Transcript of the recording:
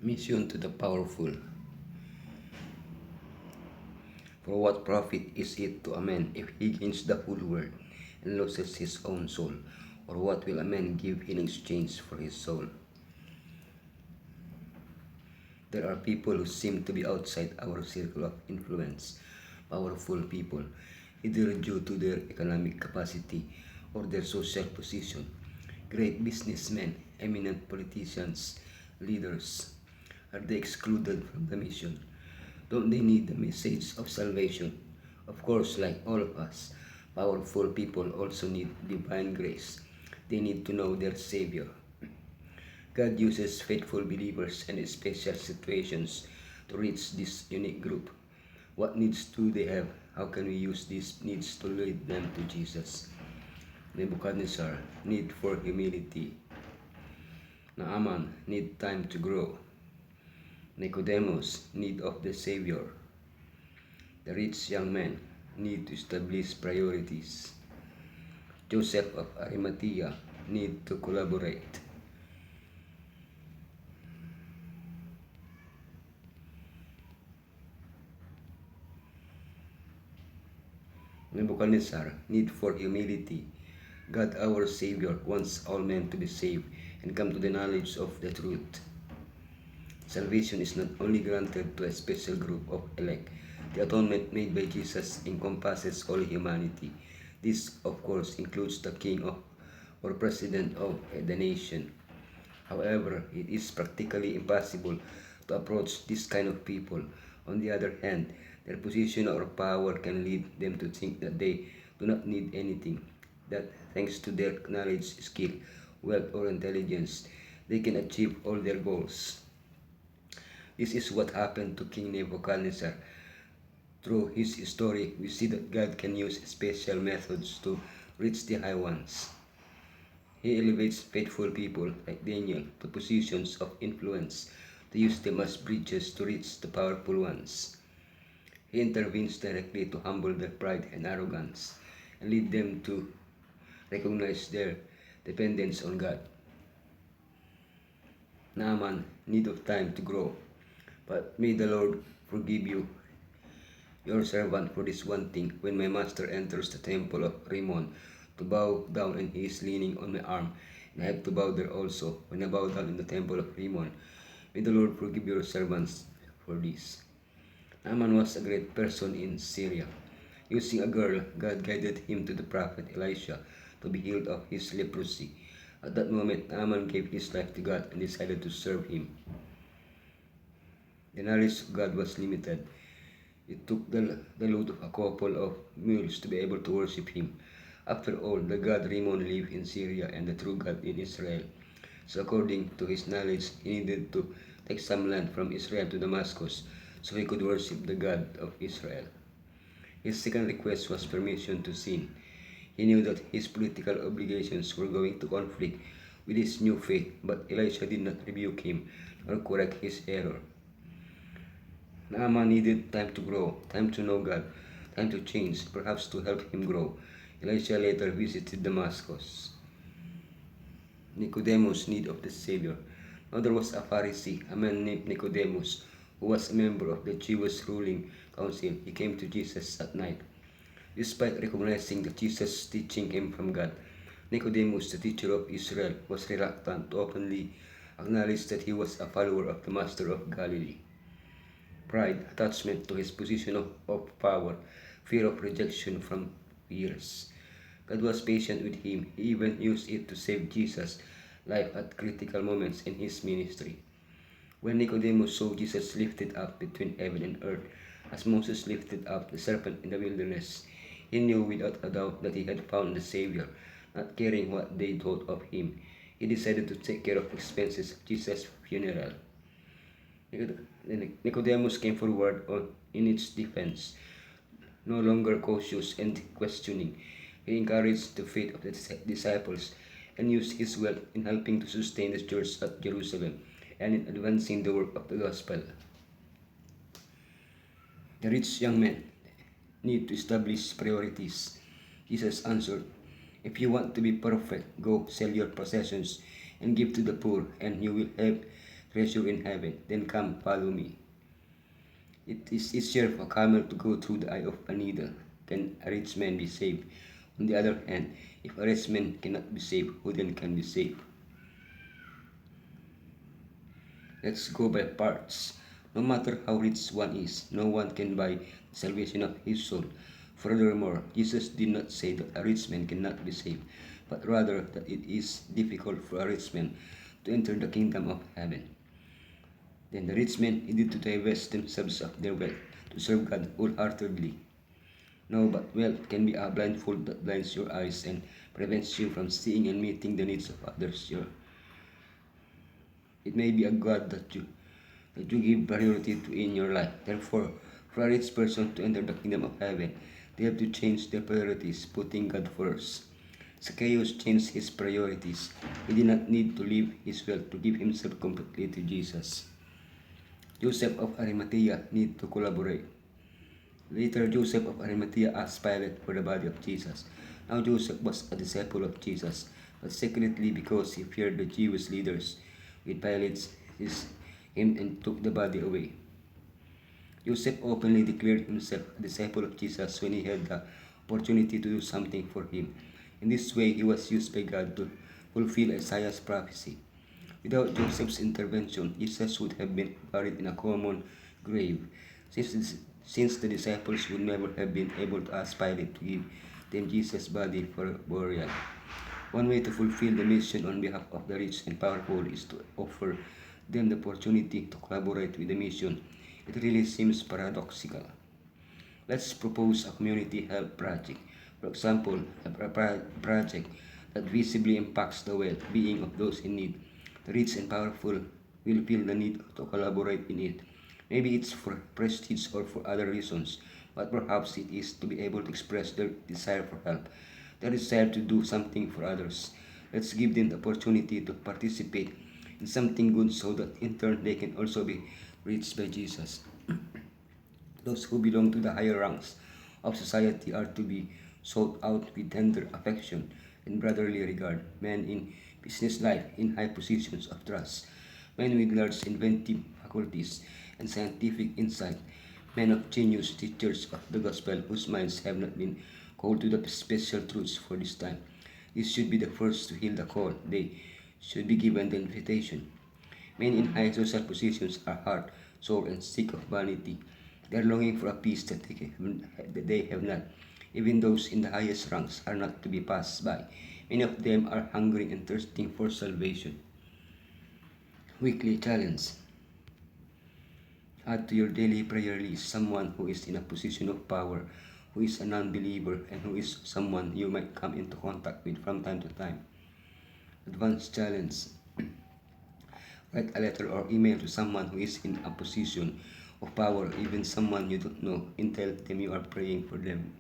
Mission to the powerful. For what profit is it to a man if he gains the whole world and loses his own soul? Or what will a man give in exchange for his soul? There are people who seem to be outside our circle of influence, powerful people, either due to their economic capacity or their social position. Great businessmen, eminent politicians, leaders. Are they excluded from the mission? Don't they need the message of salvation? Of course, like all of us, powerful people also need divine grace. They need to know their Savior. God uses faithful believers in special situations to reach this unique group. What needs do they have? How can we use these needs to lead them to Jesus? Nebuchadnezzar, need for humility. Naaman, need time to grow. Nicodemus, need of the Savior. The rich young man, need to establish priorities. Joseph of Arimathea, need to collaborate. Nebuchadnezzar, need for humility. God our Savior wants all men to be saved and come to the knowledge of the truth. Salvation is not only granted to a special group of elect. The atonement made by Jesus encompasses all humanity. This, of course, includes the king of or president of the nation. However, it is practically impossible to approach this kind of people. On the other hand, their position or power can lead them to think that they do not need anything, that thanks to their knowledge, skill, wealth, or intelligence, they can achieve all their goals. This is what happened to King Nebuchadnezzar. Through his story, we see that God can use special methods to reach the high ones. He elevates faithful people like Daniel to positions of influence to use them as bridges to reach the powerful ones. He intervenes directly to humble their pride and arrogance and lead them to recognize their dependence on God. Naaman, need of time to grow, but may the Lord forgive you, your servant, for this one thing. When my master enters the temple of Rimmon to bow down and he is leaning on my arm, and I have to bow there also, when I bow down in the temple of Rimmon, may the Lord forgive your servants for this. Naaman was a great person in Syria. Using a girl, God guided him to the prophet Elisha to be healed of his leprosy. At that moment, Naaman gave his life to God and decided to serve him. The knowledge of God was limited. It took the load of a couple of mules to be able to worship him. After all, the god Rimmon lived in Syria and the true God in Israel. So according to his knowledge, he needed to take some land from Israel to Damascus so he could worship the God of Israel. His second request was permission to sin. He knew that his political obligations were going to conflict with his new faith, but Elisha did not rebuke him or correct his error. Naaman needed time to grow, time to know God, time to change, perhaps to help him grow. Elisha later visited Damascus. Nicodemus' need of the Savior. Now there was a Pharisee, a man named Nicodemus, who was a member of the Jewish ruling council. He came to Jesus at night. Despite recognizing that Jesus' teaching came from God, Nicodemus, the teacher of Israel, was reluctant to openly acknowledge that he was a follower of the Master of Galilee. Pride, attachment to his position of power, fear of rejection from peers. God was patient with him. He even used it to save Jesus' life at critical moments in his ministry. When Nicodemus saw Jesus lifted up between heaven and earth, as Moses lifted up the serpent in the wilderness, he knew without a doubt that he had found the Savior. Not caring what they thought of him, he decided to take care of expenses of Jesus' funeral. Nicodemus came forward in its defense, no longer cautious and questioning. He encouraged the faith of the disciples and used his wealth in helping to sustain the church at Jerusalem and in advancing the work of the gospel. The rich young man need to establish priorities. Jesus answered, "If you want to be perfect, go sell your possessions and give to the poor, and you will have treasure in heaven. Then come, follow me. It is easier for a camel to go through the eye of a needle. Can a rich man be saved? On the other hand, if a rich man cannot be saved, who then can be saved? Let's go by parts. No matter how rich one is, no one can buy the salvation of his soul. Furthermore, Jesus did not say that a rich man cannot be saved, but rather that it is difficult for a rich man to enter the kingdom of heaven. Then the rich men needed to divest themselves of their wealth to serve God wholeheartedly. No, but wealth can be a blindfold that blinds your eyes and prevents you from seeing and meeting the needs of others. It may be a God that you give priority to in your life. Therefore, for a rich person to enter the kingdom of heaven, they have to change their priorities, putting God first. Zacchaeus changed his priorities. He did not need to leave his wealth to give himself completely to Jesus. Joseph of Arimathea needed to collaborate. Later, Joseph of Arimathea asked Pilate for the body of Jesus. Now Joseph was a disciple of Jesus, but secretly because he feared the Jewish leaders, with Pilate him and took the body away. Joseph openly declared himself a disciple of Jesus when he had the opportunity to do something for him. In this way, he was used by God to fulfill Isaiah's prophecy. Without Joseph's intervention, Jesus would have been buried in a common grave, since the disciples would never have been able to ask Pilate to give them Jesus' body for burial. One way to fulfill the mission on behalf of the rich and powerful is to offer them the opportunity to collaborate with the mission. It really seems paradoxical. Let's propose a community help project. For example, a project that visibly impacts the well-being of those in need. The rich and powerful will feel the need to collaborate in it. Maybe it's for prestige or for other reasons, but perhaps it is to be able to express their desire for help, their desire to do something for others. Let's give them the opportunity to participate in something good so that in turn they can also be reached by Jesus. Those who belong to the higher ranks of society are to be sought out with tender affection and brotherly regard. Men in business life in high positions of trust, men with large inventive faculties and scientific insight, men of genius, teachers of the gospel whose minds have not been called to the special truths for this time. These should be the first to hear the call. They should be given the invitation. Men in high social positions are hard, sore, and sick of vanity. They are longing for a peace that they have not. Even those in the highest ranks are not to be passed by. Many of them are hungering and thirsting for salvation. Weekly challenge. Add to your daily prayer list someone who is in a position of power, who is a non-believer, and who is someone you might come into contact with from time to time. Advanced challenge. Write a letter or email to someone who is in a position of power, even someone you don't know, and tell them you are praying for them.